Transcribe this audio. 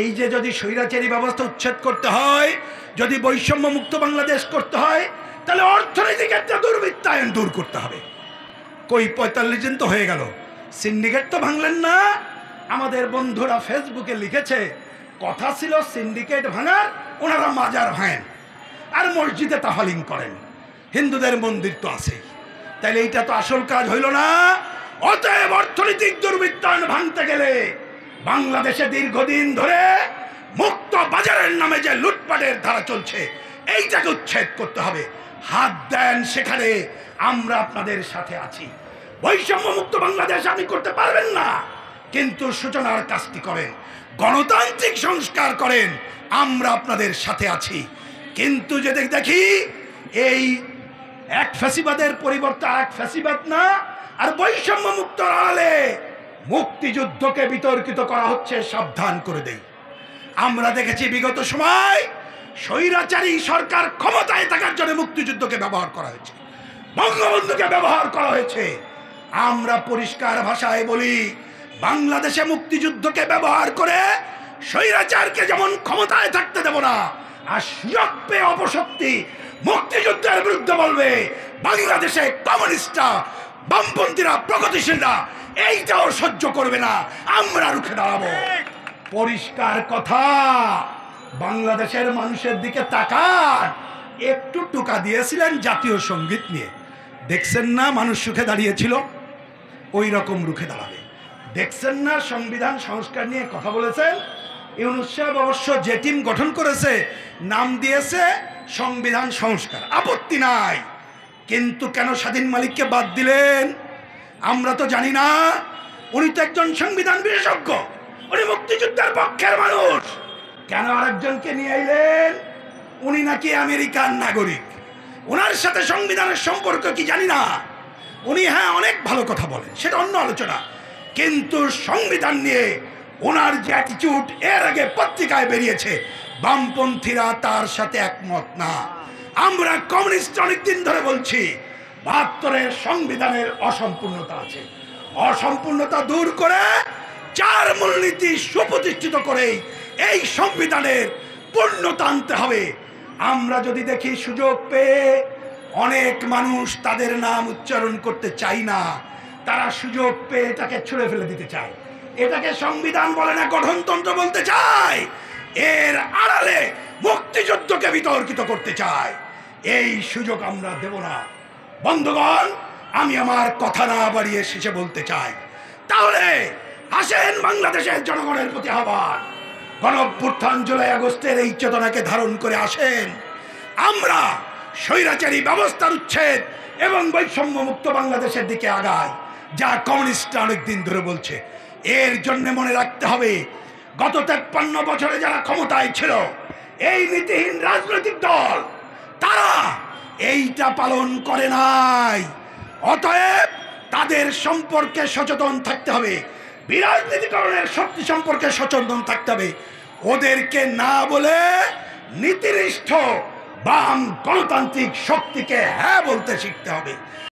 এই যে যদি স্বৈরাচারী ব্যবস্থা উচ্ছেদ করতে হয়, যদি বৈষম্য মুক্ত বাংলাদেশ করতে হয়, তাহলে অর্থনৈতিক একটা দুর্বৃত্তায়ন দূর করতে হবে। কই 45 দিন তো হয়ে গেল, সিন্ডিকেট তো ভাঙলেন না। আমাদের বন্ধুরা ফেসবুকে লিখেছে, কথা ছিল সিন্ডিকেট ভাঙার, ওনারা মাজার ভাঙেন আর মসজিদে তাফালিং করেন, হিন্দুদের মন্দির তো আছে, তাইলে এইটা তো আসল কাজ হইল না। অতএব অর্থনৈতিক দুর্বৃত্তায়ন ভাঙতে গেলে বাংলাদেশে দীর্ঘদিন ধরে মুক্ত বাজারের নামে যে লুটপাটের ধারা চলছে, এইটাকে উচ্ছেদ করতে হবে। হাত দেন সেখানে, আমরা আপনাদের সাথে আছি। বৈষম্য মুক্ত বাংলাদেশ আপনি করতে পারবেন না, কিন্তু সূচনার কাজটি করেন, গণতান্ত্রিক সংস্কার করেন, আমরা আপনাদের সাথে আছি। কিন্তু যদি দেখি এই এক ফ্যাসিবাদের পরিবর্তে আর এক ফ্যাসিবাদ না, আর বৈষম্য মুক্ত আড়ালে মুক্তিযুদ্ধকে বিতর্কিত করা হচ্ছে, সাবধান করে দেই। আমরা দেখেছি বিগত সময় স্বৈরাচারী সরকার ক্ষমতায় থাকার জন্য মুক্তিযুদ্ধকে ব্যবহার করা হয়েছে, বঙ্গবন্ধুকে ব্যবহার করা হয়েছে। আমরা পরিষ্কার ভাষায় বলি, বাংলাদেশে মুক্তিযুদ্ধকে ব্যবহার করে স্বৈরাচারকে যেমন ক্ষমতায় থাকতে দেব না, আর সুযোগ পেয়ে অপশক্তি মুক্তিযুদ্ধের বিরুদ্ধে বলবে, বাংলাদেশে কমিউনিস্টরা, বামপন্থীরা, প্রগতিশীলরা এইটাও সহ্য করবে না, আমরা রুখে দাঁড়াবো। পরিষ্কার কথা, বাংলাদেশের মানুষের দিকে তাকান। একটু টোকা দিয়েছিলেন জাতীয় সঙ্গীত নিয়ে, দেখছেন না মানুষ রুখে দাঁড়িয়েছিল? ওই রকম রুখে দাঁড়াবে। দেখছেন না সংবিধান সংস্কার নিয়ে কথা বলেছেন? ইউনূস সাহেব অবশ্য যে টিম গঠন করেছে নাম দিয়েছে সংবিধান সংস্কার, আপত্তি নাই, কিন্তু কেন স্বাধীন মালিককে বাদ দিলেন আমরা তো জানি না। উনি তো একজন সংবিধান বিশেষজ্ঞ, উনি মুক্তিযুদ্ধের পক্ষের মানুষ, কেন আরেকজনকে নিয়ে আইলেন? উনি নাকি আমেরিকান নাগরিক, ওনার সাথে সংবিধানের সম্পর্ক কি জানি না। উনি হ্যাঁ অনেক ভালো কথা বলেন, সেটা অন্য আলোচনা, কিন্তু সংবিধান নিয়ে ওনার যে অ্যাটিটিউড এর আগে পত্রিকায় বেরিয়েছে, বামপন্থীরা তার সাথে একমত না। আমরা কমিউনিস্ট অনেকদিন ধরে বলছি ৭২-এর সংবিধানের অসম্পূর্ণতা আছে, অসম্পূর্ণতা দূর করে 4 মূলনীতি সুপ্রতিষ্ঠিত করে এই সংবিধানের পূর্ণতা আনতে হবে। আমরা যদি দেখি সুযোগ পেয়ে অনেক মানুষ তাদের নাম উচ্চারণ করতে চাই না, তারা সুযোগ পেয়ে এটাকে ছুঁড়ে ফেলে দিতে চায়, এটাকে সংবিধান বলে না গঠনতন্ত্র বলতে চায়, এর আড়ালে মুক্তিযুদ্ধকে বিতর্কিত করতে চায়। এই সুযোগ আমরা দেব না। বন্ধুগণ, আমি আমার কথা না বাড়িয়ে শেষে বলতে চাই, তাহলে আসেন বাংলাদেশের জনগণের প্রতি আহ্বান, গণঅভ্যুত্থান জুলাই আগস্টের এই চেতনাকে ধারণ করে আসেন, আমরা স্বৈরাচারী ব্যবস্থার উচ্ছেদ এবং বৈষম্য মুক্ত বাংলাদেশের দিকে আগাই, যা কমিউনিস্টরা অনেকদিন ধরে বলছে। এর জন্য মনে রাখতে হবে, গত 53 বছরে যারা ক্ষমতায় ছিল, এই নীতিহীন রাজনৈতিক দল, তারা এইটা পালন করে নাই। অতএব তাদের সম্পর্কে সচেতন থাকতে হবে, বিরাজনীতিকরণের শক্তি সম্পর্কে সচেতন থাকতে হবে। ওদেরকে না বলে নীতিনিষ্ঠ বাম গণতান্ত্রিক শক্তিকে হ্যাঁ বলতে শিখতে হবে।